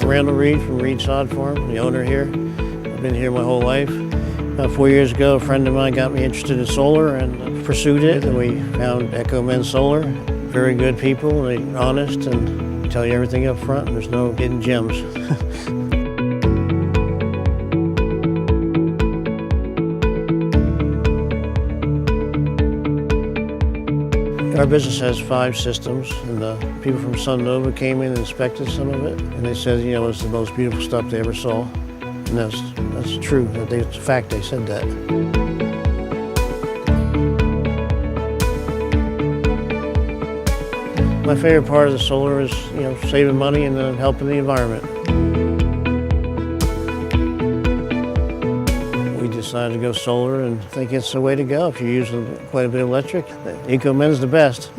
Reid from Reid Sod Farm, the owner here. I've been here my whole life. About 4 years ago, a friend of mine got me interested in solar and pursued it, and we found EcoMen Solar. Very good people, they're honest and tell you everything up front. There's no hidden gems. Our business has 5 systems, and the people from SunNova came in and inspected some of it, and they said, you know, it's the most beautiful stuff they ever saw. And that's true. It's a fact they said that. My favorite part of the solar is, you know, saving money and then helping the environment. We decided to go solar and think it's the way to go. If you're using quite a bit of electric, EcoMen's the best.